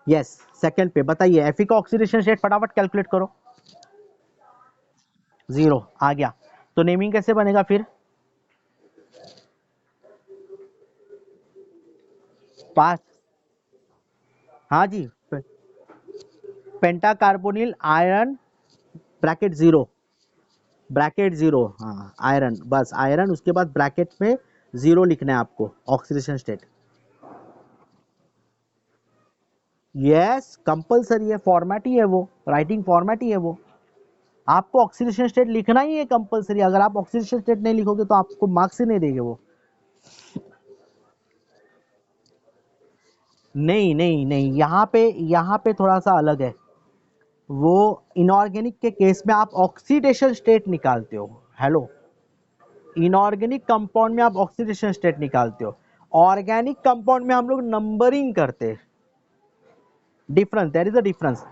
Yes second पे बताइए Fe का ऑक्सीडेशन स्टेट फटाफट कैलकुलेट करो। 0 आ गया, तो नेमिंग कैसे बनेगा फिर? पास, हाँ जी, पेंटा कार्बोनिल आयरन ब्रैकेट 0, ब्रैकेट 0, हाँ आयरन, बस आयरन, उसके बाद ब्रैकेट में 0 लिखना है आपको ऑक्सीडेशन स्टेट। यस कंपलसरी है, फॉर्मेट ही है वो, राइटिंग फॉर्मेट ही है वो, आपको ऑक्सीडेशन स्टेट लिखना ही है कंपलसरी। अगर आप ऑक्सीडेशन स्टेट नहीं लिखोगे तो आपको मार्क्स ही नहीं देंगे वो। नहीं नहीं नहीं, यहाँ पे थोड़ा सा अलग है। वो इनऑर्गेनिक के केस में आप ऑक्सीडेशन स्टेट निकालते हो। हेलो, इनऑर्गेनिक कंपाउंड में आप ऑक्सीडेशन स्टेट निकालते हो, ऑर्गेनिक कंपाउंड में हम लोग नंबरिंग करते हैं। Difference, there is a difference,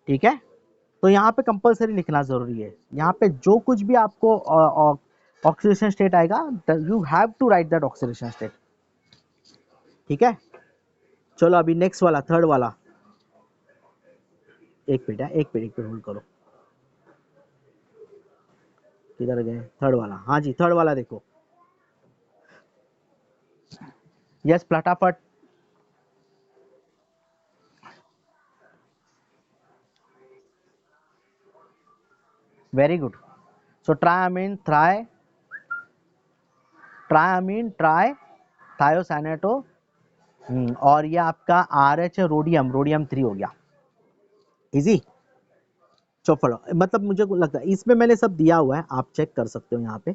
ठीक है। तो यहाँ पे कंपलसरी लिखना जरूरी है। यहाँ पे जो कुछ भी आपको ऑक्सीडेशन स्टेट आएगा, you have to write that oxidation state, ठीक है। चलो अभी नेक्स्ट वाला, थर्ड वाला, एक मिनट है, एक मिनट होल्ड करो, किधर गए? थर्ड वाला, हाँ जी थर्ड वाला देखो। यस फटाफट। Very good. So triamine trithiocyanato, और ये आपका आर एच है, रोडियम, रोडियम 3 हो गया। इजी। चलो मतलब मुझे लगता है इसमें मैंने सब दिया हुआ है, आप चेक कर सकते हो यहाँ पे।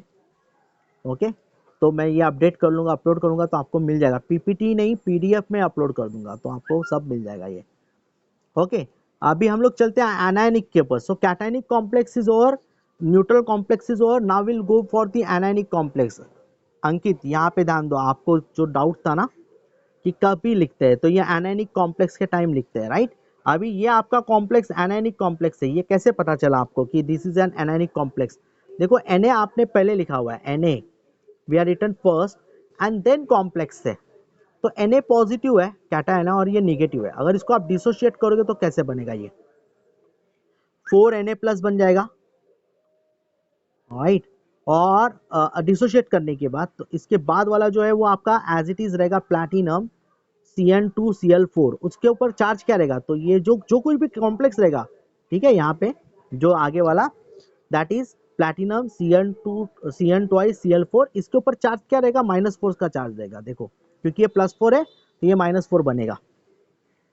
ओके, तो मैं ये अपडेट कर लूंगा, अपलोड करूंगा तो आपको मिल जाएगा, पीपीटी नहीं पीडीएफ में अपलोड कर दूंगा तो आपको सब मिल जाएगा ये। ओके, अभी हम लोग चलते हैं एनायनिक के ऊपर। So cationic complex is over, neutral complex is over, now will go for the anionic complex. Ankit यहाँ पे ध्यान दो, आपको जो डाउट था ना कि कभी लिखते हैं, तो ये एनायनिक कॉम्प्लेक्स के टाइम लिखते हैं, राइट। अभी ये आपका कॉम्प्लेक्स एनायनिक कॉम्प्लेक्स है, ये कैसे पता चला आपको कि this is an anionic complex? देखो Na आपने पहले लिखा हुआ है, Na we are written first and then complex है, तो Na पॉजिटिव है कैटायन है और ये निगेटिव है। अगर इसको आप डिसोशिएट करोगे तो कैसे बनेगा? ये 4Na प्लस बन जाएगा, राइट। और डिसोशिएट करने के बाद तो इसके बाद वाला जो है वो आपका एज इट इज रहेगा प्लैटिनम Cn2Cl4, उसके ऊपर चार्ज क्या रहेगा? तो ये जो जो कोई भी कॉम्प्लेक्स रहेगा, ठीक है, यहाँ पे जो आगे वाला that is platinum Cn twice Cl4, इसके ऊपर चार्ज क्या रहेगा? -4 का चार्ज रहेगा। देखो क्योंकि ये +4 है तो ये -4 बनेगा,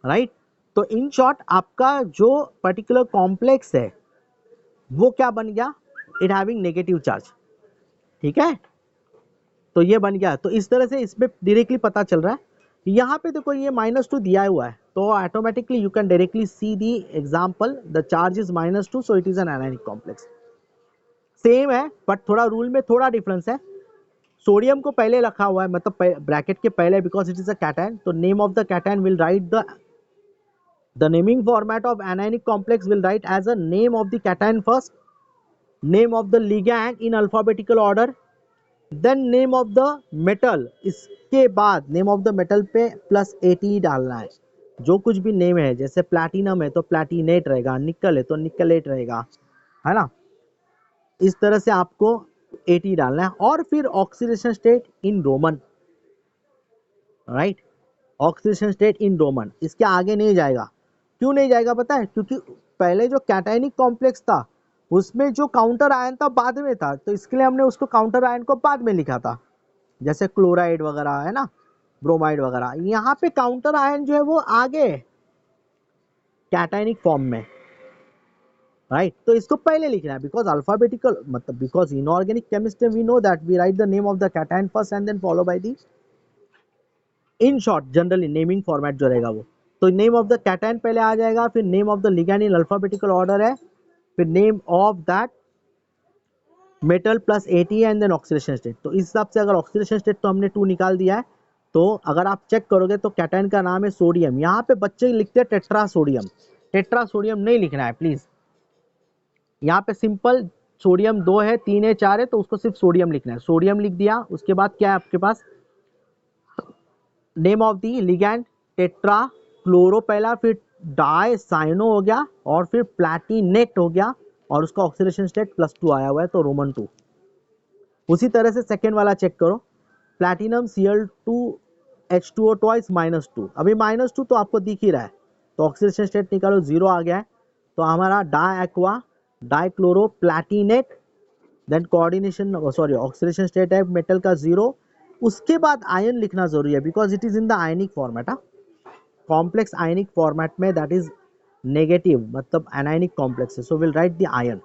राइट। तो इन शॉर्ट आपका जो पर्टिकुलर कॉम्प्लेक्स है वो क्या बन गया? इट हैविंग नेगेटिव चार्ज, ठीक है। तो ये बन गया, तो इस तरह से इसमें डायरेक्टली पता चल रहा है। यहाँ पे देखो ये -2 दिया हुआ है, तो automatically you can directly see the example, the charge is -2 so it is an anionic complex. Same है बट थोड़ा रूल में थोड़ा डिफरेंस है। सोडियम को पहले रखा हुआ है, मतलब ब्रैकेट के पहले, because it is a cation, तो name of the cation will write the naming format of anionic complex will write as a name of the cation first, name of the ligand in alphabetical order, then name of the metal, इसके बाद name of the metal पे +AT डालना है। जो कुछ भी name है, जैसे प्लैटिनम है तो प्लैटिनेट रहेगा, निकल है तो निकलेट रहेगा, है ना। इस तरह से आपको AT डालना है, और फिर oxidation state in Roman, right. Oxidation state in Roman, इसके आगे नहीं जाएगा। क्यों नहीं जाएगा पता है? क्योंकि पहले जो कैटायनिक कॉम्प्लेक्स था उसमें जो काउंटर आयन था बाद में था, तो इसके लिए हमने उसको काउंटर आयन को बाद में लिखा था, जैसे क्लोराइड वगैरह है ना, ब्रोमाइड वगैरह। यहाँ पे काउंटर आयन जो है वो आगे कैटायनिक फॉर्म में, राइट। तो इसको पहले लिखना है, बिकॉज अल्फाबेटिकल, मतलब because inorganic chemistry we know that we write the name of the cation first and then follow by the, in short generally naming format जो रहेगा वो, तो नेम ऑफ द कैटायन पहले आ जाएगा, फिर name of the ligand in alphabetical order है, फिर name of that metal +AT and then oxidation state. तो इस हिसाब से अगर ऑक्सीडेशन स्टेट तो हमने 2 निकाल दिया है, तो अगर आप चेक करोगे तो कैटायन का नाम है सोडियम। यहाँ पे बच्चे लिखते हैं टेट्रा सोडियम, टेट्रा सोडियम नहीं लिखना है प्लीज। यहाँ पे सिंपल सोडियम 2 है, 3 है, 4 है, तो उसको सिर्फ सोडियम लिखना है, सोडियम लिख दिया। उसके बाद क्या है आपके पास? Name of the ligand tetrachloro पहला, फिर डाई साइनो हो गया, और फिर प्लैटिनेट हो गया, और उसका ऑक्सीडेशन स्टेट +2 आया हुआ है, तो रोमन 2। उसी तरह से सेकेंड वाला चेक करो, प्लैटिनम Cl2H2O ट्वाइस -2। अभी -2 तो आपको दिख ही रहा है, तो ऑक्सीडेशन स्टेट निकालो, 0 आ गया है, तो हमारा di aqua di chloro platinate, then coordination sorry oxidation state है मेटल का 0। उसके बाद आयन लिखना जरूरी है, because it is in the ionic format. Complex ionic format में दैट इज नेगेटिव, मतलब एनायनिक कॉम्प्लेक्स है, so will write the ion,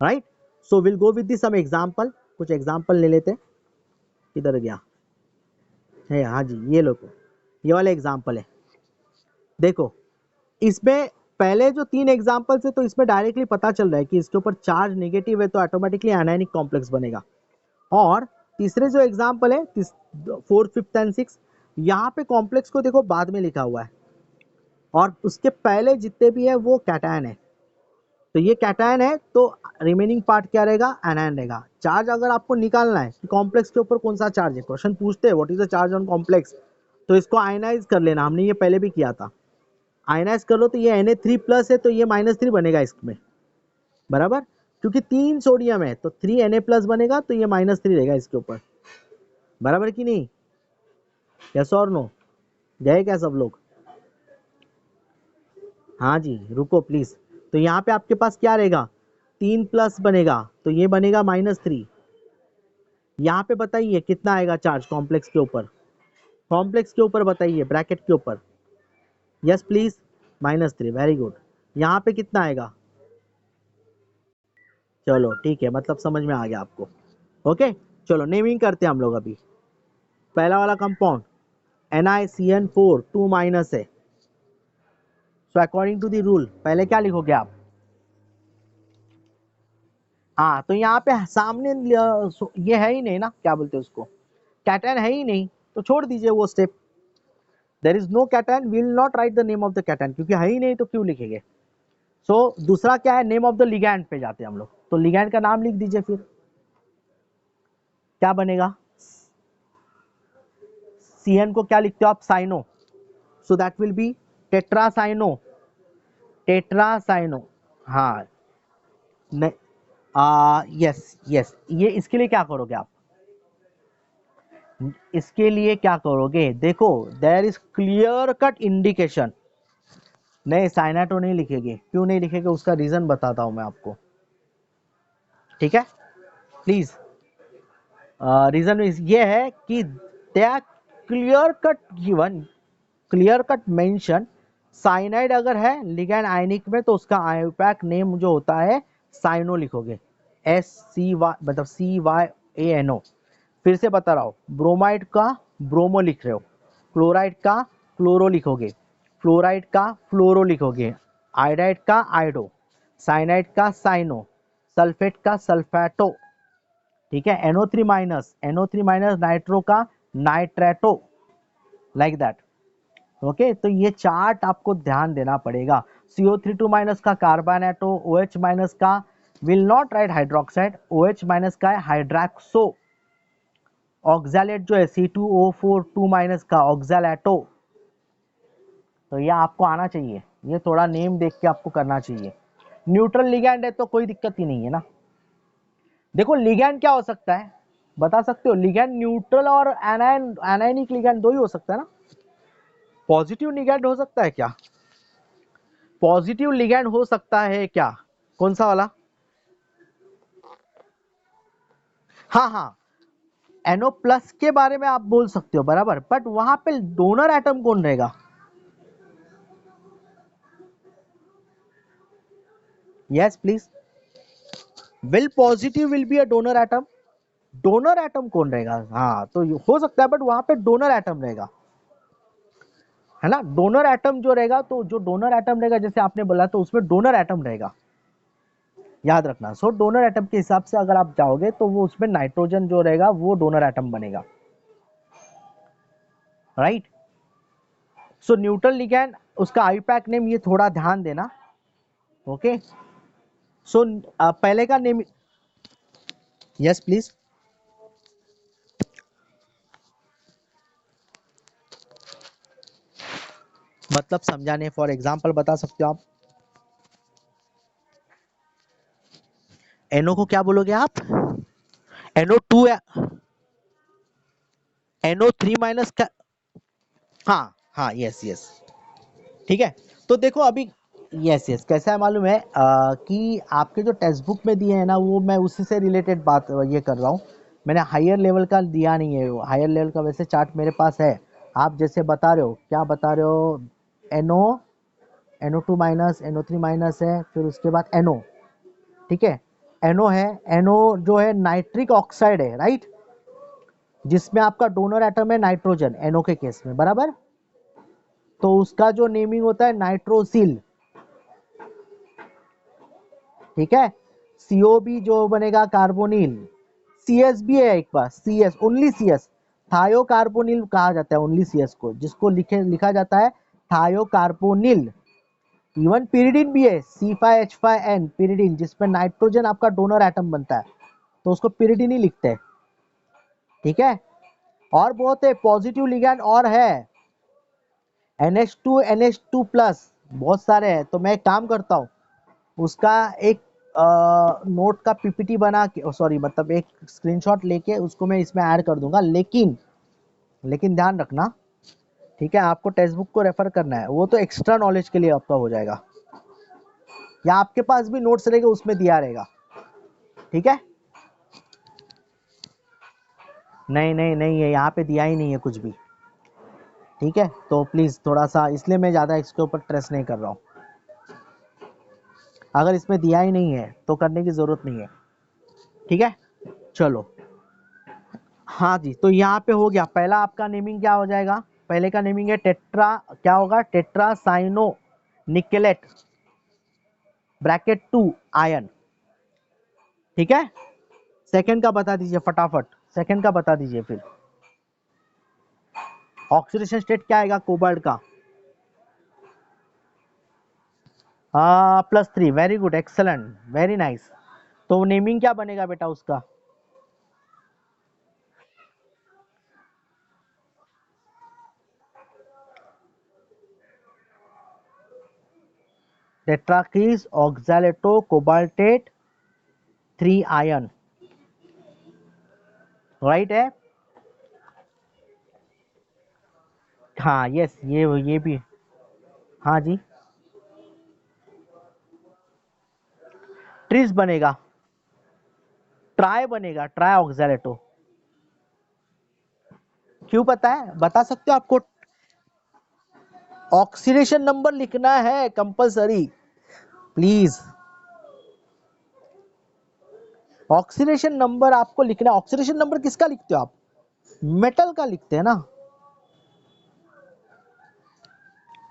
right. So will go with some example, कुछ एग्जांपल ले लेते। किधर गया है? हाँ जी, ये लो, ये वाला एग्जांपल है। देखो इसमें पहले जो 3 एग्जांपल्स है, तो इसमें डायरेक्टली पता चल रहा है कि इसके ऊपर चार्ज नेगेटिव है, तो ऑटोमेटिकली एनायनिक कॉम्प्लेक्स बनेगा। और तीसरे जो एग्जांपल है, 4th 5th एंड 6, यहाँ पे कॉम्प्लेक्स को देखो बाद में लिखा हुआ है, और उसके पहले जितने भी है वो कैटायन है, तो ये कैटायन है, तो रिमेनिंग पार्ट क्या रहेगा? एनायन रहेगा। चार्ज अगर आपको निकालना है कि कॉम्प्लेक्स के ऊपर कौन सा चार्ज है, क्वेश्चन पूछते हैं what is the charge on complex, तो इसको आयनाइज कर लेना, हमने ये पहले भी किया था। आयनाइज कर लो, तो ये Na3+ है, तो ये -3 बनेगा इसमें, बराबर, क्योंकि 3 सोडियम है, तो 3Na+ बनेगा, तो ये -3 रहेगा इसके ऊपर, बराबर कि नहीं? यस और नो? गए क्या सब लोग? हाँ जी, रुको प्लीज। तो यहाँ पे आपके पास क्या रहेगा? 3+ बनेगा, तो ये बनेगा -3। यहाँ पे बताइए कितना आएगा चार्ज कॉम्प्लेक्स के ऊपर? कॉम्प्लेक्स के ऊपर बताइए, ब्रैकेट के ऊपर। Yes please, -3, very good. यहाँ पे कितना आएगा? चलो ठीक है, मतलब समझ में आ गया आपको। ओके, चलो नेमिंग करते हैं हम लोग अभी। पहला वाला कंपाउंड NiCN4 2- है, so according to the rule पहले क्या लिखोगे आप? हाँ, तो यहाँ पे सामने ये है ही नहीं ना, क्या बोलते हैं उसको, कैटायन है ही नहीं, तो छोड़ दीजिए वो step. There is no cation, we will not write the name of the cation, क्योंकि है ही नहीं तो क्यों लिखेंगे। सो दूसरा क्या है? नेम ऑफ द लिगैंड पे जाते हैं हम लोग, तो लिगैंड का नाम लिख दीजिए, फिर क्या बनेगा? CN को क्या लिखते हो आप? Cyano, so that will be tetracyano, tetracyano. हाँ, यस यस, ये इसके लिए क्या करोगे आप? इसके लिए क्या करोगे? देखो, there is clear cut indication. नहीं, साइनाटो नहीं लिखेंगे, क्यों नहीं लिखेंगे उसका रीजन बताता हूं मैं आपको, ठीक है, प्लीज। रीजन ये है कि they are clear cut given, clear cut mention, cyanide अगर है लिगैंड आयनिक में, तो उसका आयोपैक नेम जो होता है साइनो लिखोगे, SCY, मतलब CYANO। फिर से बता रहा हूँ, ब्रोमाइड का ब्रोमो लिख रहे हो, क्लोराइड का क्लोरो लिखोगे, फ्लोराइड का फ्लोरो लिखोगे, आयोडाइड का आयोडो, साइनाइड का साइनो, सल्फेट का सल्फेटो, ठीक है, NO3- नाइट्रो का नाइट्रेटो, लाइक दैट। ओके, तो ये चार्ट आपको ध्यान देना पड़ेगा। CO3 - का कार्बोनेटो, OH- का will not right hydroxide, OH- का है हाइड्रैक्सो, ऑक्सैलेट जो है C2O4 2- का ऑक्सैलेटो। तो ये आपको आना चाहिए, ये थोड़ा नेम देख के आपको करना चाहिए। न्यूट्रल लिगैंड है तो कोई दिक्कत ही नहीं है ना। देखो लिगैंड क्या हो सकता है, बता सकते हो? लिगैंड न्यूट्रल और एनायनिक लिगैंड दो ही हो सकता है ना। पॉजिटिव लिगैंड हो सकता है क्या? पॉजिटिव लिगैंड हो सकता है क्या? कौन सा वाला? हाँ हाँ, NO+ के बारे में आप बोल सकते हो, बराबर, बट वहां पे डोनर एटम कौन रहेगा? Yes please, will positive will be a donor atom. Donor atom कौन रहेगा? हाँ, तो हो सकता है, बट वहां पे डोनर एटम रहेगा, है ना। डोनर एटम जो रहेगा, तो जो डोनर एटम रहेगा, जैसे आपने बोला, तो उसमें डोनर एटम रहेगा, याद रखना। सो डोनर एटम के हिसाब से अगर आप जाओगे, तो वो उसमें नाइट्रोजन जो रहेगा वो डोनर एटम बनेगा, राइट। सो न्यूट्रल लिगैंड, उसका आईपैक नेम ये थोड़ा ध्यान देना। ओके, सो पहले का नेम, यस प्लीज। मतलब समझाने फॉर एग्जांपल बता सकते हो आप? NO को क्या बोलोगे आप? NO2 या NO3 माइनस का? हाँ हाँ, यस यस, ठीक है। तो देखो अभी, यस यस, कैसा है मालूम है कि आपके जो टेक्स्ट बुक में दिए हैं ना, वो मैं उसी से रिलेटेड बात ये कर रहा हूँ। मैंने हायर लेवल का दिया नहीं है, वो हायर लेवल का वैसे चार्ट मेरे पास है। आप जैसे बता रहे हो, क्या बता रहे हो? NO, NO2 minus, NO3 minus है, फिर उसके बाद NO, ठीक है। NO है, NO जो है नाइट्रिक ऑक्साइड है, राइट, जिसमें आपका डोनर एटम है नाइट्रोजन, NO के केस में, बराबर। तो उसका जो नेमिंग होता है नाइट्रोसिल, ठीक है। COB जो बनेगा कार्बोनिल, CS भी है एक बार, CS, ओनली CS, थायोकार्बोनिल कहा जाता है ओनली CS को, जिसको लिखा जाता है थायोकार्बोनिल। इवन पिरिडिन भी है, C5H5N, पिरिडिन, जिसमें नाइट्रोजन आपका डोनर एटम बनता है, तो उसको पिरिडिन ही लिखते हैं, ठीक है। और बहुत है पॉजिटिव लिगैंड और है, NH2, NH2 प्लस, बहुत सारे हैं। तो मैं एक काम करता हूँ, उसका एक नोट का PPT बना के, सॉरी मतलब एक स्क्रीनशॉट लेके उसको मैं इसमें ऐड कर दूंगा, लेकिन ध्यान रखना, ठीक है, आपको टेक्स्ट बुक को रेफर करना है, वो तो एक्स्ट्रा नॉलेज के लिए आपका हो जाएगा, या आपके पास भी नोट्स रहेगा उसमें दिया रहेगा, ठीक है। नहीं नहीं नहीं है, यहाँ पे दिया ही नहीं है कुछ भी, ठीक है। तो प्लीज थोड़ा सा, इसलिए मैं ज्यादा इसके ऊपर ट्रेस नहीं कर रहा हूँ। अगर इसमें दिया ही नहीं है तो करने की जरूरत नहीं है, ठीक है। चलो, हाँ जी, तो यहाँ पे हो गया पहला, आपका नेमिंग क्या हो जाएगा? पहले का नेमिंग है टेट्रा, क्या होगा? टेट्रा साइनो निकेलेट (2 आयन), ठीक है। सेकंड का बता दीजिए फटाफट, सेकंड का बता दीजिए फिर। ऑक्सीडेशन स्टेट क्या आएगा कोबाल्ट का? +3, very good, excellent, very nice. तो नेमिंग क्या बनेगा बेटा उसका? टेट्राकीस ऑक्सैलेटो कोबाल्टेट 3 आयन, राइट है। हाँ यस, ये भी, हाँ जी। ट्रिस बनेगा, ट्राई बनेगा, ट्राई ऑक्सैलेटो। क्यों पता है, बता सकते हो आपको? ऑक्सीडेशन नंबर लिखना है कंपलसरी, प्लीज। ऑक्सीडेशन नंबर आपको लिखना है। ऑक्सीडेशन नंबर किसका लिखते हो आप? मेटल का लिखते हैं ना,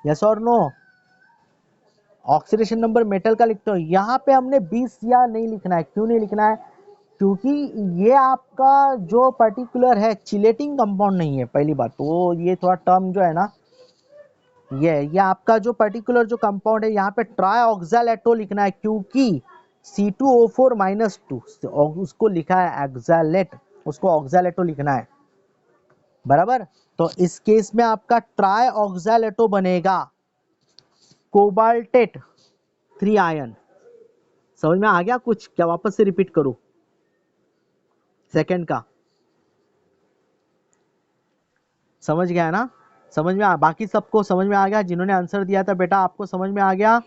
यस और नो? ऑक्सीडेशन नंबर मेटल का लिखते हो। यहाँ पे हमने 20 या नहीं लिखना है, क्यों नहीं लिखना है? क्योंकि ये आपका जो पर्टिकुलर है चिलेटिंग कंपाउंड नहीं है, पहली बात तो वो, ये थोड़ा टर्म जो है ना, ये आपका जो पर्टिकुलर जो कंपाउंड है, यहाँ पे ट्राई ऑक्सैलेटो लिखना है, क्योंकि C2O4-2 उसको लिखा है एक्सैलेट, उसको ऑक्सैलेटो लिखना है, बराबर। तो इस केस में आपका ट्राई ऑक्सैलेटो बनेगा कोबाल्टेट 3 आयन। समझ में आ गया कुछ क्या? वापस से रिपीट करूं सेकंड का? समझ गया ना? समझ में बाकी सबको समझ में आ गया? जिन्होंने आंसर दिया था बेटा, आपको समझ में आ गया?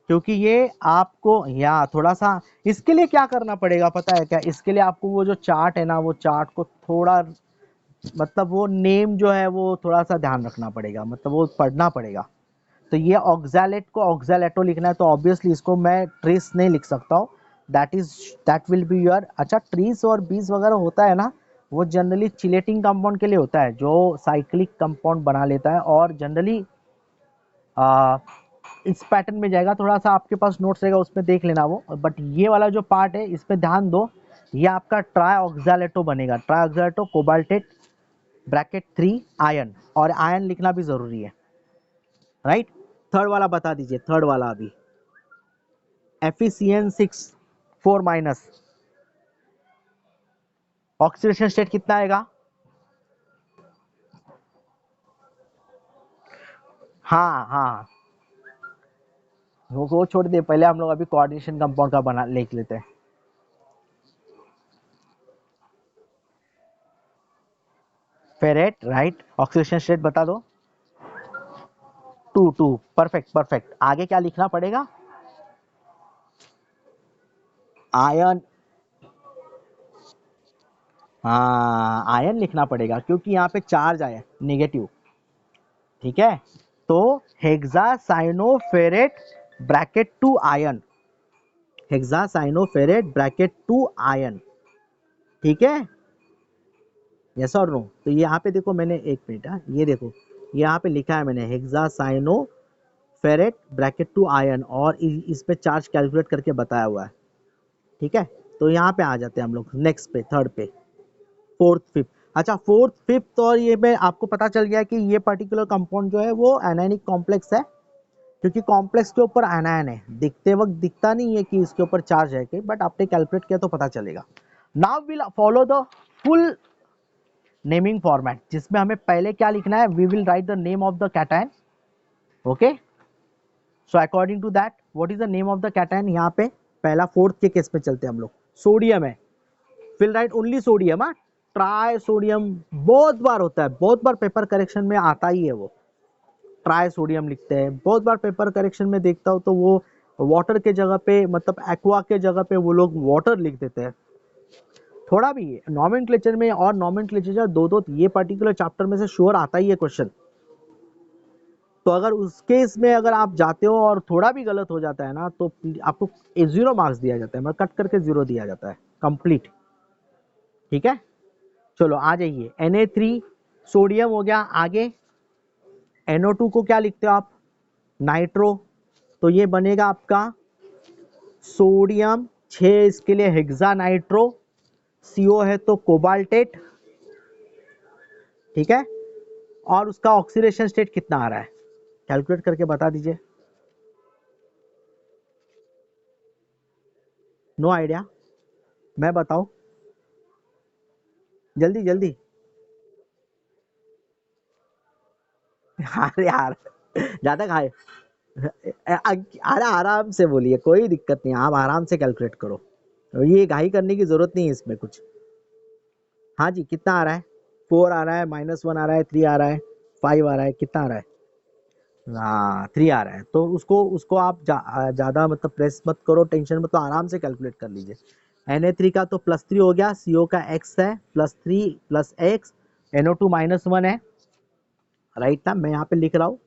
क्योंकि ये आपको, या थोड़ा सा इसके लिए क्या करना पड़ेगा पता है क्या? इसके लिए आपको वो जो चार्ट है ना, वो चार्ट को थोड़ा, मतलब वो नेम जो है वो थोड़ा सा ध्यान रखना पड़ेगा, मतलब वो पढ़ना पड़ेगा। तो ये ऑक्सैलेट को ऑक्सैलेटो लिखना है, तो ऑब्वियसली इसको मैं ट्रेस नहीं लिख सकता हूँ, that is, that will be your, अच्छा ट्रीस और बीस वगैरह होता है ना, वो जनरली चिलेटिंग कंपाउंड के लिए होता है, जो साइक्लिक कंपाउंड बना लेता है, और जनरली इस पैटर्न में जाएगा। थोड़ा सा आपके पास नोट्स रहेगा उसमें देख लेना वो, बट ये वाला जो पार्ट है इस पे ध्यान दो। ये आपका ट्राई ऑक्सैलेटो बनेगा, ट्राई ऑक्सैलेटो कोबाल्टेट (3 आयन), और आयन लिखना भी जरूरी है, राइट। थर्ड वाला बता दीजिए, थर्ड वाला अभी, FeCN6 4-, ऑक्सीडेशन स्टेट कितना आएगा? हाँ हाँ, वो छोड़ दे, पहले हम लोग अभी कोऑर्डिनेशन कंपाउंड का बना लिख लेते हैं। फेरेट, राइट, ऑक्सीडेशन स्टेट बता दो। 2 2, परफेक्ट परफेक्ट। आगे क्या लिखना पड़ेगा? आयन, हाँ आयन लिखना पड़ेगा क्योंकि यहाँ पे चार्ज आया नेगेटिव। ठीक है, तो hexacyanoferrate bracket 2 ion, hexacyanoferrate bracket 2 ion. ठीक है, यस और नो? तो यहाँ पे देखो मैंने, एक मिनट, ये देखो यहाँ पे लिखा है मैंने हेक्सासाइनोफेरेट ब्रैकेट 2 आयन, और इस पे चार्ज कैलकुलेट करके बताया हुआ है। ठीक है, तो यहाँ पे आ जाते हैं हम लोग नेक्स्ट पे, थर्ड पे, फोर्थ फिफ्थ। अच्छा, फोर्थ फिफ्थ और ये में आपको पता चल गया कि ये पर्टिकुलर कंपाउंड जो है वो एनायनिक कॉम्प्लेक्स है, क्योंकि कॉम्प्लेक्स के ऊपर एनायन है। दिखते वक्त दिखता नहीं है कि इसके ऊपर चार्ज है कि, बट आपने कैलकुलेट किया तो पता चलेगा। Now will follow the full naming format, जिसमें हमें पहले क्या लिखना है, we will write the name of the cation. Okay, so according to that what is the name of the cation? यहाँ पे पहला फोर्थ के केस में चलते हैं हम लोग। सोडियम है, fill write only sodium. Tri sodium बहुत बार होता है, बहुत बार पेपर करेक्शन में आता ही है वो, ट्राई सोडियम लिखते हैं। बहुत बार पेपर करेक्शन में देखता हूँ तो वो वाटर के जगह पे, मतलब एक्वा के जगह पे वो लोग वाटर लिख देते हैं। थोड़ा भी नॉमेनक्लेचर में, और नॉमेनक्लेचर दो दो, ये पर्टिकुलर चैप्टर में से श्योर आता ही है क्वेश्चन। तो अगर उस केस में अगर आप जाते हो और थोड़ा भी गलत हो जाता है ना, तो आपको 0 मार्क्स दिया जाता है, मतलब कट करके 0 दिया जाता है कंप्लीट। ठीक है, चलो आ जाइए। Na3 सोडियम हो गया। आगे NO2 को क्या लिखते हो आप? नाइट्रो। तो ये बनेगा आपका सोडियम 6, इसके लिए हेक्सा नाइट्रो। CO है तो कोबाल्टेट। ठीक है, और उसका ऑक्सीडेशन स्टेट कितना आ रहा है, कैलकुलेट करके बता दीजिए। No idea? मैं बताऊं? जल्दी जल्दी। अरे यार, ज्यादा खाए, अरे आराम से बोलिए, कोई दिक्कत नहीं, आप आराम से कैलकुलेट करो, ये घाई करने की जरूरत नहीं है इसमें कुछ। हाँ जी, कितना आ रहा है? 4 आ रहा है, -1 आ रहा है, 3 आ रहा है, 5 आ रहा है, कितना आ रहा है? हाँ 3 आ रहा है, तो उसको उसको आप ज्यादा मतलब प्रेस मत करो, टेंशन मत, तो आराम से कैलकुलेट कर लीजिए। Na3 का तो +3 हो गया, CO का X है, +3 + X, NO2 -1 है, राइट ना? मैं यहाँ पे लिख रहा हूँ,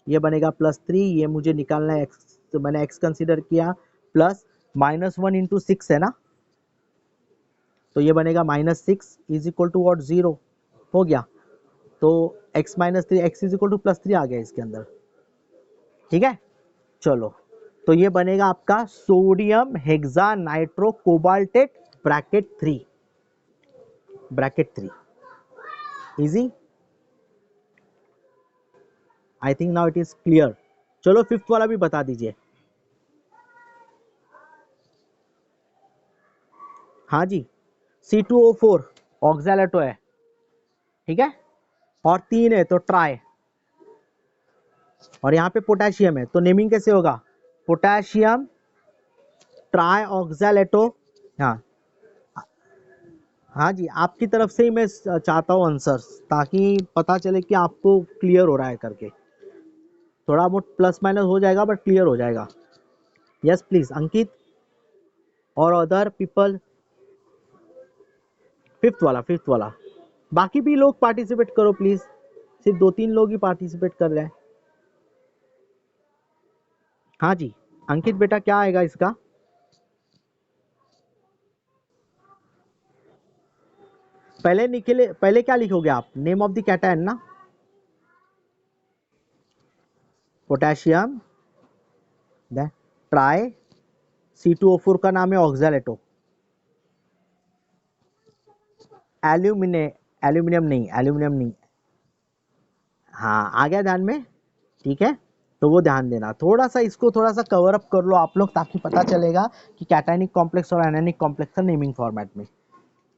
ये बनेगा +3, ये मुझे निकालना है X, तो मैंने X कंसीडर किया, प्लस -1 × 6 है ना, तो ये बनेगा -6 इज इक्वल टू वॉट, 0 हो गया। तो x -3, x is equal to +3 आ गया इसके अंदर। ठीक है, चलो, तो ये बनेगा आपका sodium hexa nitro cobaltate bracket 3 easy. I think now it is clear. चलो फिफ्थ वाला भी बता दीजिए। हाँ जी, C2O4 ऑक्सैलेटो है। ठीक है, और 3 है तो ट्राई, और यहाँ पे पोटेशियम है, तो नेमिंग कैसे होगा? Potassium trioxalato. हाँ हाँ जी, आपकी तरफ से ही मैं चाहता हूँ आंसर, ताकि पता चले कि आपको क्लियर हो रहा है करके। थोड़ा बहुत प्लस माइनस हो जाएगा बट क्लियर हो जाएगा। यस प्लीज अंकित और अदर पीपल। फिफ्थ वाला, बाकी भी लोग पार्टिसिपेट करो प्लीज, सिर्फ 2-3 लोग ही पार्टिसिपेट कर रहे हैं। हाँ जी, अंकित बेटा क्या आएगा इसका? पहले क्या लिखोगे आप? नेम ऑफ द कैटायन ना, पोटेशियम, ट्राई, C2O4 का नाम है ऑक्सैलेटो, एल्यूमिने एल्यूमिनियम नहीं। हाँ आ गया ध्यान में? ठीक है, तो वो ध्यान देना, थोड़ा सा इसको थोड़ा सा कवर अप कर लो आप लोग, ताकि पता चलेगा कि कैटायनिक कॉम्प्लेक्स और एनायनिक कॉम्प्लेक्स का नेमिंग फॉर्मेट में।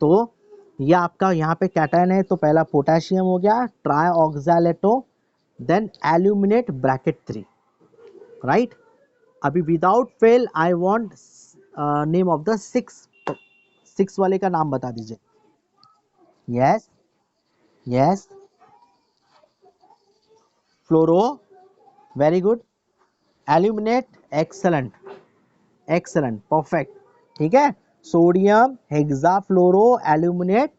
तो ये आपका यहाँ पे कैटायन है, तो पहला पोटेशियम हो गया, trioxalato, then aluminate bracket 3, right. अभी without fail I want name of the six वाले का नाम बता दीजिए। Yes yes, fluoro, very good, aluminate, excellent excellent, perfect, ठीक है। सोडियम हेक्साफ्लोरो एल्यूमिनेट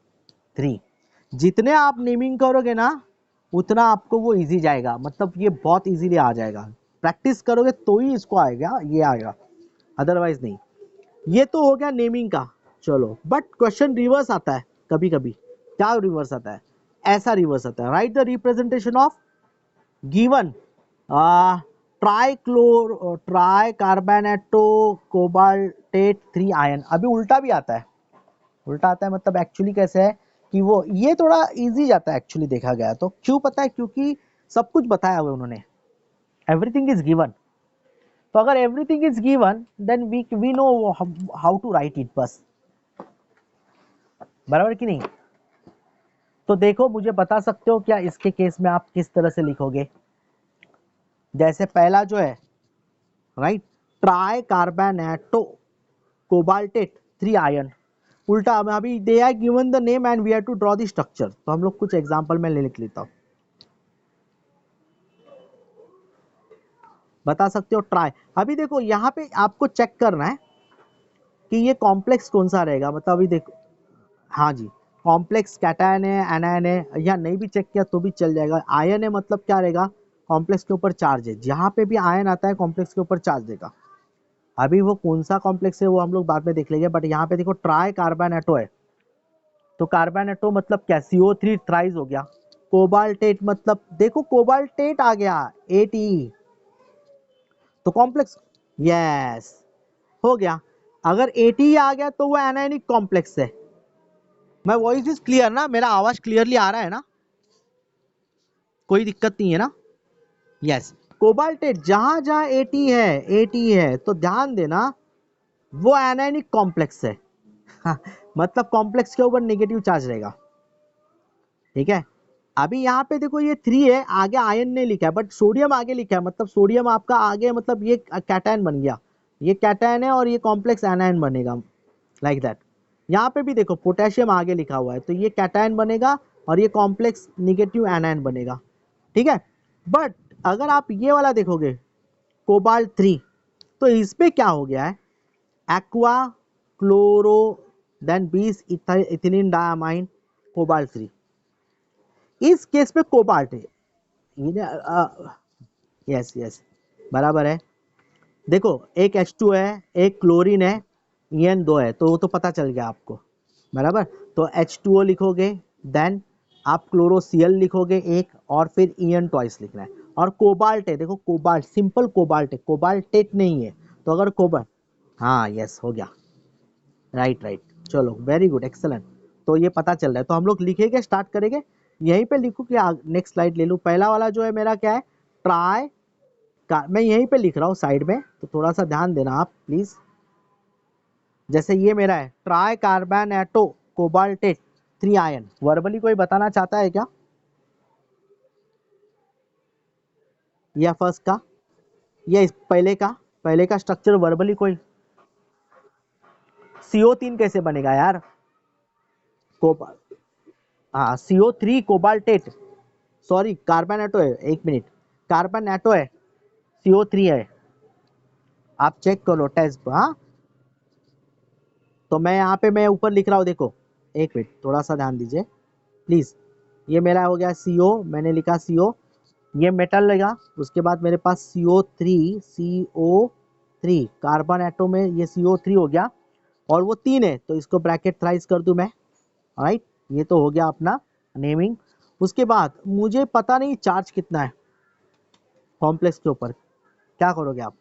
3, जितने आप नेमिंग करोगे ना उतना आपको वो इजी जाएगा, मतलब ये बहुत इजीली आ जाएगा। प्रैक्टिस करोगे तो ही इसको आएगा, ये आएगा, अदरवाइज नहीं। ये तो हो गया नेमिंग का। चलो, बट क्वेश्चन रिवर्स आता है कभी कभी। क्या रिवर्स आता है? ऐसा रिवर्स आता है, write the representation of given try कार्बोनेटो cobaltate 3 ion. अभी उल्टा भी आता है, उल्टा आता है मतलब एक्चुअली कैसे है कि वो ये थोड़ा इजी जाता है एक्चुअली देखा गया तो। क्यों पता है? क्योंकि सब कुछ बताया हुआ उन्होंने, एवरीथिंग इज गिवन। तो अगर everything is given then we know how to write it, बस, बराबर कि नहीं। तो देखो, मुझे बता सकते हो क्या इसके केस में आप किस तरह से लिखोगे? जैसे पहला जो है, राइट, ट्राई कार्बोनेटो कोबाल्टेट 3 आयन, उल्टा में अभी they are given the name and we have to draw the structure. तो हम लोग कुछ एग्जांपल में लिख लेता हूं, बता सकते हो ट्राई। अभी देखो यहाँ पे आपको चेक करना है कि ये कॉम्प्लेक्स कौन सा रहेगा, मतलब अभी देखो, हाँ जी, कॉम्प्लेक्स कैटायन है, एनायन है, या नहीं भी चेक किया तो भी चल जाएगा। आयन है मतलब क्या रहेगा? कॉम्प्लेक्स के ऊपर चार्ज है, जहां पे भी आयन आता है कॉम्प्लेक्स के ऊपर चार्ज देगा। अभी वो कौन सा कॉम्प्लेक्स है वो हम लोग बाद में देख लेंगे, बट यहाँ पे देखो ट्राई कार्बोनेटो है, तो कार्बोनेटो मतलब क्या? CO3 ट्राइज हो गया। कोबाल्टेट मतलब देखो कोबाल्टेट आ गया, ATE, तो कॉम्प्लेक्स, यस, हो गया। अगर ATE आ गया तो वो एनायनिक कॉम्प्लेक्स है। मैं वॉइस इज क्लियर ना? मेरा आवाज क्लियरली आ रहा है ना? कोई दिक्कत नहीं है ना? यस, कोबाल्टेट जहां जहां AT है तो ध्यान देना वो एनायनिक कॉम्प्लेक्स है। मतलब कॉम्प्लेक्स के ऊपर नेगेटिव चार्ज रहेगा, ठीक है। अभी यहाँ पे देखो ये 3 है, आगे आयन नहीं लिखा है बट सोडियम आगे लिखा है, मतलब सोडियम आपका आगे, मतलब ये कैटायन बन गया, ये कैटायन है और ये कॉम्प्लेक्स एनायन बनेगा, लाइक दैट। यहाँ पे भी देखो पोटेशियम आगे लिखा हुआ है, तो ये कैटायन बनेगा और ये कॉम्प्लेक्स निगेटिव एनायन बनेगा, ठीक है। बट अगर आप ये वाला देखोगे कोबाल्ट 3, तो इसमें क्या हो गया है? Aqua chloro then 20 ethylene diamine cobalt 3, इस केस में कोबाल्ट है। यस यस, बराबर है। देखो एक H2 है, एक क्लोरीन है, EN 2 है, तो वो तो पता चल गया आपको, बराबर। तो H2O लिखोगे, देन आप क्लोरोसीएल लिखोगे एक, और फिर EN ट्वाइस लिखना है। और कोबाल्ट है, देखो कोबाल्ट, सिंपल कोबाल्ट है, कोबाल्टेट नहीं है। तो अगर कोबाल्ट, हाँ यस, हो गया, राइट राइट। चलो वेरी गुड, एक्सलेंट। तो ये पता चल रहा है, तो हम लोग लिखेंगे, स्टार्ट करेंगे। यहीं पे लिखूं कि नेक्स्ट स्लाइड ले लूं? पहला वाला जो है मेरा क्या है? ट्राई का, मैं यहीं पे लिख रहा हूँ साइड में, तो थोड़ा सा ध्यान देना आप प्लीज। जैसे ये मेरा है ट्राई कार्बोनेटो कोबाल्टेट 3 आयन, वर्बली कोई बताना चाहता है क्या? या फर्स्ट का, या पहले का स्ट्रक्चर वर्बली कोई? CO3 कैसे बनेगा यार? कोबाल, हाँ, CO3 कोबाल्टेट, सॉरी कार्बोनेटो है, एक मिनट, कार्बोनेटो है, CO3 है, आप चेक करो टेस्ट, हाँ। तो मैं यहाँ पे मैं ऊपर लिख रहा हूँ, देखो एक मिनट, थोड़ा सा ध्यान दीजिए प्लीज। ये मेरा हो गया CO, मैंने लिखा CO, ये मेटल लगा, उसके बाद मेरे पास CO3 कार्बन एटम में ये CO3 हो गया, और वो 3 है तो इसको ब्रैकेट थ्राइस कर दूं मैं, राइट। ये तो हो गया अपना नेमिंग। उसके बाद मुझे पता नहीं चार्ज कितना है कॉम्प्लेक्स के ऊपर, क्या करोगे आप?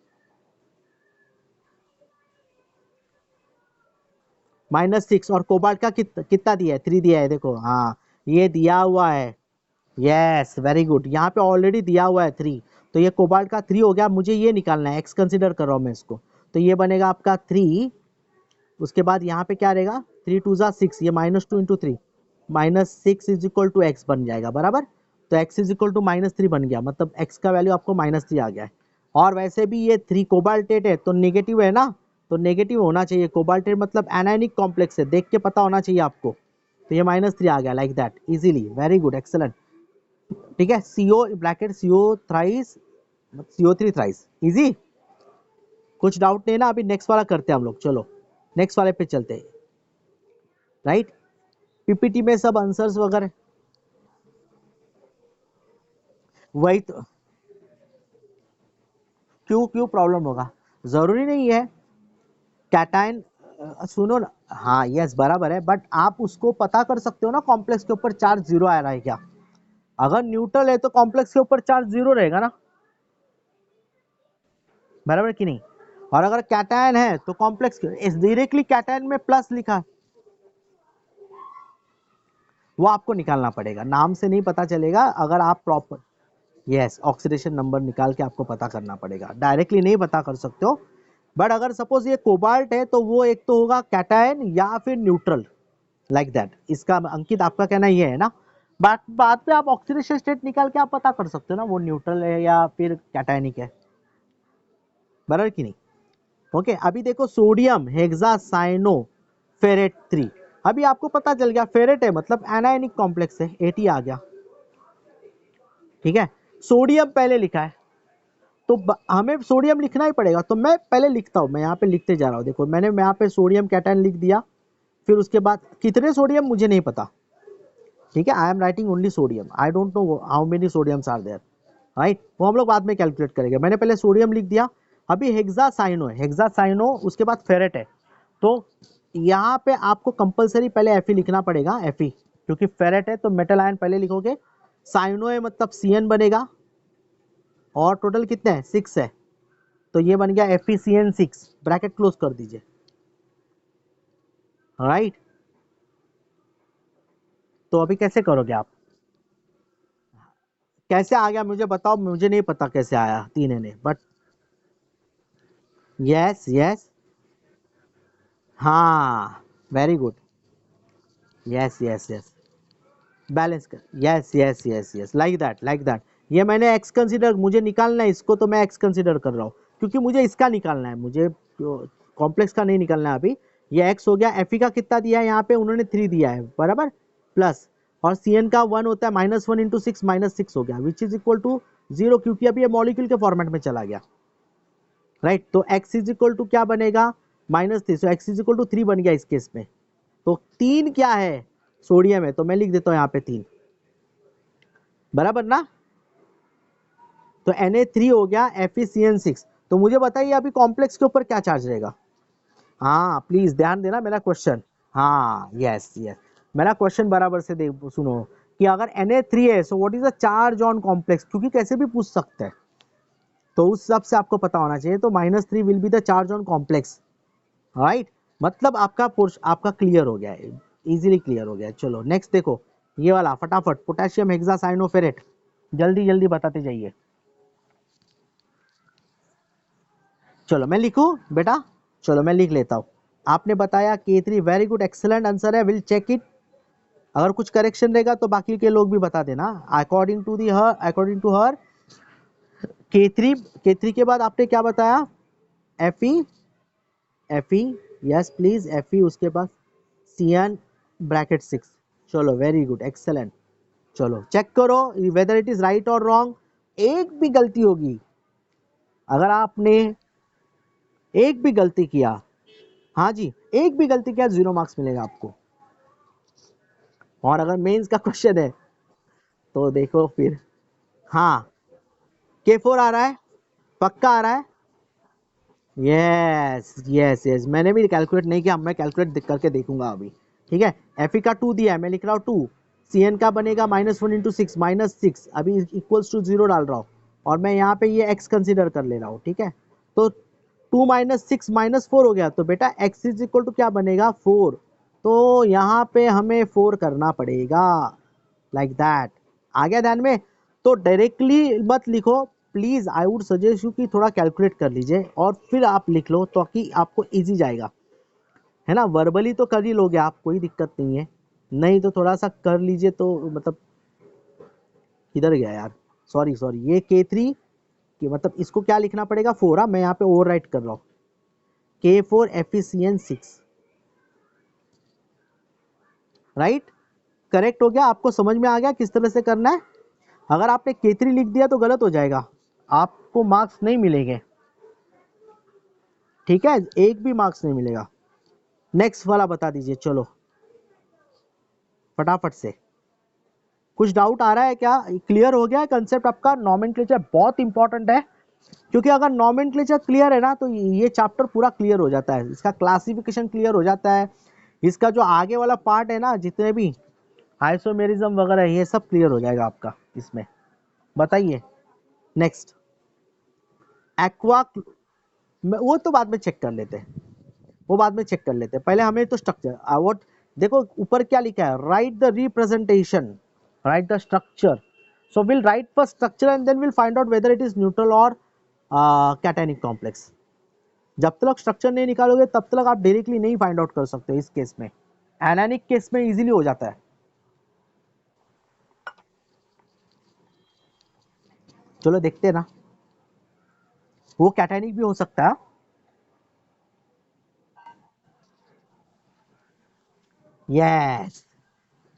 -6, और कोबाल्ट का कितना दिया है? 3 दिया है, देखो, हाँ ये दिया हुआ है, यस वेरी गुड, यहाँ पे ऑलरेडी दिया हुआ है 3, तो ये कोबाल्ट का 3 हो गया। मुझे ये निकालना है, एक्स कंसिडर कर रहा हूँ मैं इसको, तो ये बनेगा आपका 3। उसके बाद यहाँ पे क्या रहेगा? 3 2 6, ये -2 × 3, -6 इज इक्वल टू एक्स बन जाएगा, बराबर। तो x इज इक्वल टू -3 बन गया, मतलब x का वैल्यू आपको -3 आ गया है। और वैसे भी ये 3 कोबाल्टेट है तो नेगेटिव है ना, तो नेगेटिव होना चाहिए। कोबाल्टेट मतलब एनायनिक कॉम्प्लेक्स है, देख के पता होना चाहिए आपको। तो ये -3 आ गया like that easily, very good, excellent. ठीक है, CO bracket CO thrice CO3 thrice, easy. कुछ डाउट नहीं ना? अभी नेक्स्ट वाला करते हैं हम लोग, चलो नेक्स्ट वाले पे चलते हैं। राइट, पीपीटी में सब आंसर्स वगैरह वही तो। क्यों क्यों प्रॉब्लम होगा? जरूरी नहीं है कैटायन, सुनो ना, हाँ यस बराबर है, बट आप उसको पता कर सकते हो ना कॉम्प्लेक्स के ऊपर चार्ज जीरो आ रहा है क्या। अगर न्यूट्रल है तो कॉम्प्लेक्स के ऊपर चार्ज जीरो रहेगा ना, बराबर कि नहीं। और अगर कैटायन है तो कॉम्प्लेक्स डायरेक्टली कैटायन में प्लस लिखा, वो आपको निकालना पड़ेगा, नाम से नहीं पता चलेगा। अगर आप प्रॉपर, यस, ऑक्सीडेशन नंबर निकाल के आपको पता करना पड़ेगा, डायरेक्टली नहीं पता कर सकते हो। बट अगर सपोज ये कोबाल्ट है तो वो एक तो होगा कैटायन या फिर न्यूट्रल, लाइक दैट। इसका अंकित आपका कहना ये है ना। बाद में आप ऑक्सीडेशन स्टेट निकाल के आप पता कर सकते हो ना वो न्यूट्रल है या फिर कैटायनिक है, बराबर कि नहीं। ओके, अभी देखो सोडियम हेक्सासाइनो फेरेट 3, अभी आपको पता चल गया फेरेट है मतलब एनायनिक कॉम्प्लेक्स है, AT आ गया। ठीक है, सोडियम पहले लिखा है तो हमें सोडियम लिखना ही पड़ेगा, तो मैं पहले लिखता हूं, मैं यहाँ पे लिखते जा रहा हूँ। देखो मैंने यहाँ पे सोडियम कैटायन लिख दिया, फिर उसके बाद कितने सोडियम मुझे नहीं पता। ठीक है, I am writing only sodium, I don't know how many sodiums are there, right, वो हम लोग बाद में कैलकुलेट करेंगे। मैंने पहले सोडियम लिख दिया। अभी हेक्सासाइनो है, हेक्सासाइनो उसके बाद फेरेट है, तो यहाँ पे आपको कंपलसरी पहले Fe लिखना पड़ेगा, Fe, क्योंकि फेरेट है तो मेटल आयन पहले लिखोगे। साइनो है मतलब Cn बनेगा, और टोटल कितने हैं 6 है, तो ये बन गया FeCN6, ब्रैकेट क्लोज कर दीजिए, राइट। तो अभी कैसे करोगे आप? कैसे आ गया मुझे बताओ, मुझे नहीं पता कैसे आया 3 ने, बट यस यस, हाँ very good, yes yes yes, balance कर, yes yes yes yes, like that like that. ये मैंने एक्स कंसीडर, मुझे निकालना है इसको, तो मैं एक्स कंसीडर कर रहा हूँ, क्योंकि मुझे इसका निकालना है, मुझे कॉम्प्लेक्स का नहीं निकालना है अभी। ये एक्स हो गया, Fe का कितना दिया है यहाँ पे उन्होंने 3 दिया है, बराबर, प्लस, और Cn का 1 होता है, -1 इंटू 6 -6 हो गया, विच इज इक्वल टू 0, क्योंकि अभी ये मॉलिक्यूल के फॉर्मेट में चला गया, राइट। तो x इज इक्वल टू क्या बनेगा, -3, सो x इज इक्वल टू 3 बन गया इस केस में। तो 3 क्या है, सोडियम है, तो मैं लिख देता हूँ यहाँ पे 3, बराबर ना। तो Na3 हो गया, FeCN6। तो मुझे बताइए अभी कॉम्प्लेक्स के ऊपर क्या चार्ज रहेगा। हाँ प्लीज ध्यान देना मेरा क्वेश्चन, हाँ यस यस, मेरा क्वेश्चन बराबर से सुनो, कि अगर Na3 है so what is the charge on complex, क्योंकि कैसे भी पूछ सकते हैं, तो उस सब से आपको पता होना चाहिए। तो -3 will be the charge on complex, right. मतलब आपका आपका क्लियर हो गया है, इजीली क्लियर हो गया। चलो नेक्स्ट देखो, ये वाला फटाफट, पोटेशियम हेक्सासाइनोफेरेट, जल्दी जल्दी बताते जाइए। चलो मैं लिखूं बेटा, चलो मैं लिख लेता हूँ। आपने बताया K3, very good, excellent answer है, विल चेक इट। अगर कुछ करेक्शन रहेगा तो बाकी के लोग भी बता देना। अकॉर्डिंग टू हर K3 के बाद आपने क्या बताया, Fe, Fe, yes please Fe, उसके बाद Cn ब्रैकेट 6। चलो वेरी गुड, एक्सेलेंट। चलो चेक करो वेदर इट इज राइट और रॉन्ग। एक भी गलती होगी, अगर आपने एक भी गलती किया, हाँ जी, एक भी गलती किया 0 मार्क्स मिलेगा आपको। और अगर मेंस का क्वेश्चन है तो देखो फिर, हाँ K4 आ रहा है, पक्का आ रहा है, यस यस यस, मैंने भी कैलकुलेट नहीं किया, मैं कैलकुलेट करके देखूंगा अभी। ठीक है, Fe का 2 दिया है, मैं लिख रहा हूँ 2, Cn का बनेगा -1 इंटू 6 -6, अभी इक्वल्स टू 0 डाल रहा हूँ, और मैं यहाँ पे ये x कंसिडर कर ले रहा हूँ। ठीक है, तो 2 -6 -4 हो गया, तो बेटा x इज इक्वल टू क्या बनेगा 4, तो यहाँ पे हमें 4 करना पड़ेगा, लाइक दैट। आ गया ध्यान में? तो डायरेक्टली मत लिखो please, I would suggest you कि थोड़ा कैलकुलेट कर लीजिए और फिर आप लिख लो, ताकि आपको इजी जाएगा, है ना। वर्बली तो कर ही लोगे आप, कोई दिक्कत नहीं है, नहीं तो थोड़ा सा कर लीजिए तो मतलब किधर गया यार, सॉरी सॉरी, ये K3 कि मतलब इसको क्या लिखना पड़ेगा 4, मैं यहाँ पे ओवर राइट कर रहा हूँ, K4 FeCN6, राइट, करेक्ट हो गया। आपको समझ में आ गया किस तरह से करना है। अगर आपने K3 लिख दिया तो गलत हो जाएगा, आपको मार्क्स नहीं मिलेंगे, ठीक है, एक भी मार्क्स नहीं मिलेगा। नेक्स्ट वाला बता दीजिए, चलो फटाफट से। कुछ डाउट आ रहा है क्या, क्लियर हो गया है कंसेप्ट आपका? नॉमेनक्लेचर बहुत इंपॉर्टेंट है, क्योंकि अगर नॉमेनक्लेचर क्लियर है ना तो ये चैप्टर पूरा क्लियर हो जाता है, इसका क्लासिफिकेशन क्लियर हो जाता है, इसका जो आगे वाला पार्ट है ना, जितने भी आइसोमेरिज्म वगैरह ये सब क्लियर हो जाएगा आपका इसमें। बताइए नेक्स्ट, एक्वा, वो तो बाद में चेक कर लेते हैं, वो बाद में चेक कर लेते हैं, पहले हमें तो स्ट्रक्चर व्हाट, देखो ऊपर क्या लिखा है, write the representation, right the structure, so we'll write first structure and then we'll find out whether it is neutral or cationic complex। जब तक स्ट्रक्चर नहीं निकालोगे तब तक आप डायरेक्टली नहीं फाइंड आउट कर सकते इस केस में, एनानिक केस में इजीली हो जाता है। चलो देखते हैं ना, वो कैटानिक भी हो सकता है। यस,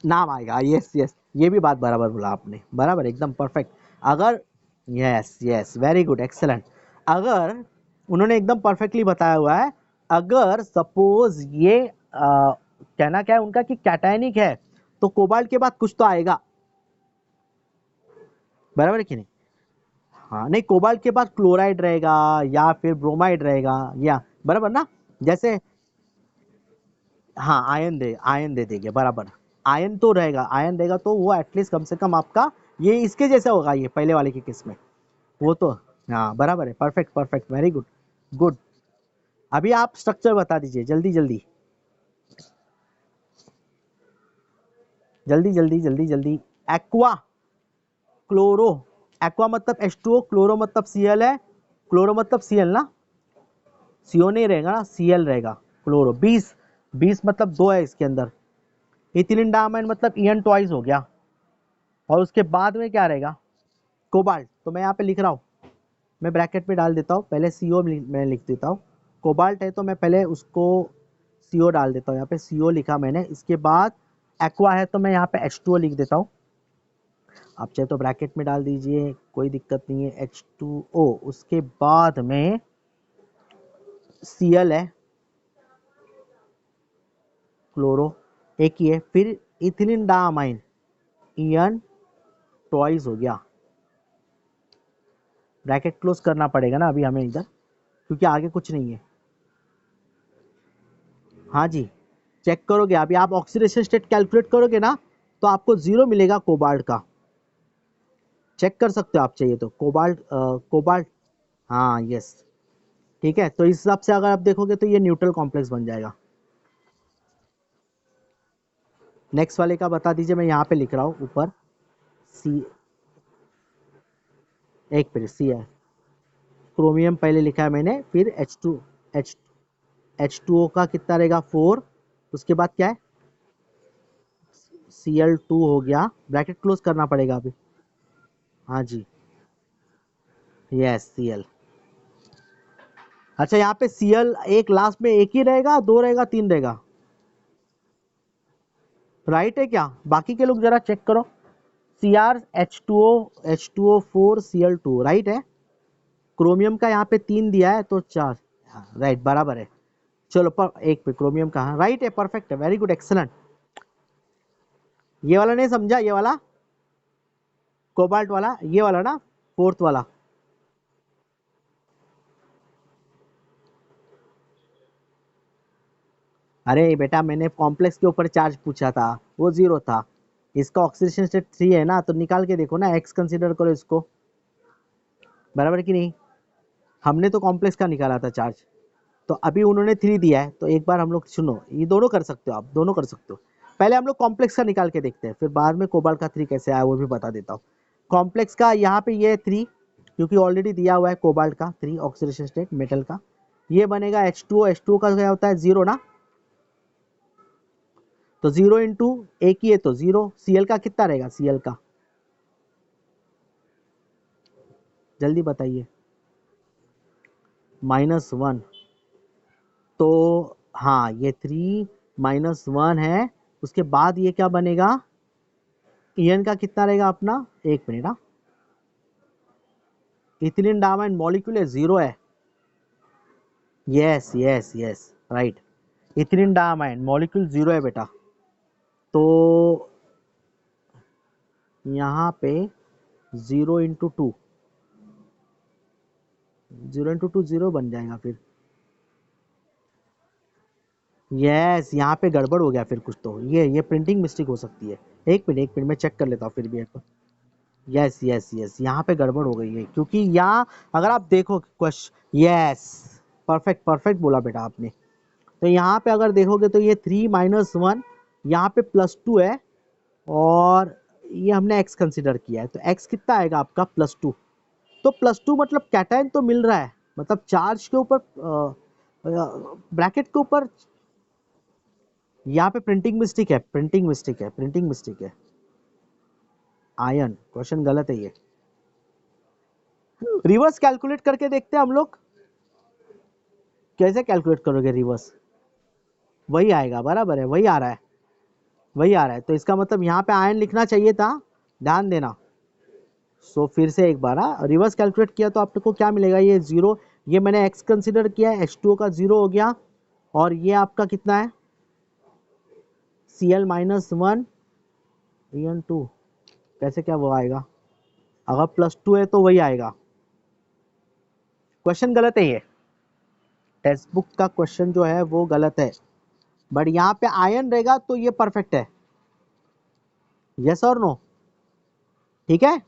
नाम आएगा, यस यस, ये भी बात बराबर बोला आपने, बराबर एकदम परफेक्ट। अगर, yes yes, very good, excellent. अगर उन्होंने एकदम परफेक्टली बताया हुआ है, अगर सपोज ये कहना क्या है उनका कि कैटायनिक है तो कोबाल्ट के बाद कुछ तो आएगा, बराबर है कि नहीं? हाँ, नहीं कोबाल्ट के बाद क्लोराइड रहेगा या फिर ब्रोमाइड रहेगा, या बराबर ना, जैसे हाँ आयन दे देंगे, बराबर, आयन तो रहेगा, आयन रहेगा तो वो एटलीस्ट कम से कम आपका ये इसके जैसा होगा, ये पहले वाले के केस में, वो तो, हाँ बराबर है, perfect perfect, very good, good. अभी आप स्ट्रक्चर बता दीजिए जल्दी जल्दी जल्दी जल्दी जल्दी जल्दी। एक्वा, क्लोरो, एक्वा मतलब H2O, क्लोरो मतलब Cl है, क्लोरो मतलब Cl ना, CO नहीं रहेगा ना, Cl रहेगा, क्लोरो। 20, 20 मतलब 2 है इसके अंदर, इथिलीन डायमाइन मतलब En ट्वाइस हो गया, और उसके बाद में क्या रहेगा, कोबाल्ट। तो मैं यहाँ पे लिख रहा हूँ, मैं ब्रैकेट में डाल देता हूँ, पहले CO मैं लिख देता हूँ, कोबाल्ट है तो मैं पहले उसको CO डाल देता हूँ, यहाँ पे CO लिखा मैंने, इसके बाद एक्वा है तो मैं यहाँ पे H2O लिख देता हूँ, आप चाहे तो ब्रैकेट में डाल दीजिए, कोई दिक्कत नहीं है, H2O, उसके बाद में Cl है, क्लोरो, एक ही है, फिर इथिलीन डायमाइन, En ट्वाइस हो गया, ब्रैकेट क्लोज करना पड़ेगा ना अभी हमें इधर, क्योंकि आगे कुछ नहीं है। हाँ जी, चेक करोगे अभी आप ऑक्सीडेशन स्टेट कैलकुलेट करोगे ना तो आपको 0 मिलेगा कोबाल्ट का, चेक कर सकते हो आप चाहिए तो, कोबाल्ट कोबाल्ट, हाँ यस, ठीक है। तो इस हिसाब से अगर आप देखोगे तो ये न्यूट्रल कॉम्प्लेक्स बन जाएगा। नेक्स्ट वाले का बता दीजिए, मैं यहाँ पे लिख रहा हूँ ऊपर, सी, एक मिनट, सी है, क्रोमियम पहले लिखा है मैंने, फिर एच H2O का कितना रहेगा 4, उसके बाद क्या है Cl2 हो गया, ब्रैकेट क्लोज करना पड़ेगा अभी, हाँ जी, यस Cl। अच्छा यहाँ पे Cl एक लास्ट में एक ही रहेगा, दो रहेगा, तीन रहेगा, राइट है क्या? बाकी के लोग जरा चेक करो, Cr H2O 4 Cl2 राइट है, क्रोमियम का यहाँ पे 3 दिया है तो 4, हाँ राइट बराबर है। चलो पर एक पे क्रोमियम का, राइट है, परफेक्ट है, वेरी गुड, एक्सलेंट। ये वाला नहीं समझा, ये वाला कोबाल्ट वाला, ये वाला ना, फोर्थ वाला, अरे बेटा मैंने कॉम्प्लेक्स के ऊपर चार्ज पूछा था, वो 0 था, इसका ऑक्सीडेशन स्टेट 3 है ना, तो निकाल के देखो ना, एक्स कंसीडर करो इसको, बराबर कि नहीं, हमने तो कॉम्प्लेक्स का निकाला था चार्ज, तो अभी उन्होंने 3 दिया है, तो एक बार हम लोग सुनो, ये दोनों कर सकते हो, आप दोनों कर सकते हो, पहले हम लोग कॉम्प्लेक्स का निकाल के देखते हैं, फिर बाद में कोबाल्ट का 3 कैसे आया वो भी बता देता हूँ। कॉम्प्लेक्स का यहाँ पे ये 3, क्योंकि ऑलरेडी दिया हुआ है कोबाल्ट का 3 ऑक्सीडेशन स्टेट मेटल का, ये बनेगा H2O का क्या होता है 0 ना, तो 0 इंटू एक ही है तो 0, Cl का कितना रहेगा, Cl का जल्दी बताइए। -1, तो हाँ ये 3 -1 है। उसके बाद ये क्या बनेगा, En का कितना रहेगा अपना, एक मिनट। हाँ, इथिलीन डायमाइड मॉलिक्यूल है, 0 है। Yes yes yes, right. Ethylene diamide molecule 0 है बेटा। तो यहाँ पे 0 × 2, 0 × 2 0 बन जाएगा फिर। यस, यहाँ पे गड़बड़ हो गया फिर कुछ, तो ये प्रिंटिंग मिस्टेक हो सकती है। एक मिनट मैं चेक कर लेता हूँ फिर भी एक बार। यस यस यस, यहाँ पे गड़बड़ हो गई है, क्योंकि यहाँ अगर आप देखो क्वेश्चन, यस, परफेक्ट परफेक्ट बोला बेटा आपने। तो यहाँ पे अगर देखोगे तो ये 3 -1, यहाँ पे +2 है, और ये हमने x कंसिडर किया है, तो x कितना आएगा आपका, +2। तो +2 मतलब कैटायन तो मिल रहा है, मतलब चार्ज के ऊपर, ब्रैकेट के ऊपर। यहाँ पे प्रिंटिंग मिस्टेक है, प्रिंटिंग मिस्टेक है, प्रिंटिंग मिस्टेक है। आयन क्वेश्चन गलत है ये। रिवर्स कैलकुलेट करके देखते हैं हम लोग। कैसे कैलकुलेट करोगे रिवर्स, वही आएगा, बराबर है, वही आ रहा है, वही आ रहा है। तो इसका मतलब यहाँ पे आयन लिखना चाहिए था, ध्यान देना। सो फिर से एक बार, रिवर्स कैलकुलेट किया तो आपको क्या मिलेगा, ये 0, ये मैंने x कंसिडर किया है, H2O का 0 हो गया, और ये आपका कितना है, Cl -1 En2। कैसे क्या वो आएगा, अगर +2 है तो वही आएगा। क्वेश्चन गलत है ये, टेक्स्ट बुक का क्वेश्चन जो है वो गलत है, बट यहाँ पे आयन रहेगा तो ये परफेक्ट है। यस और नो, ठीक है।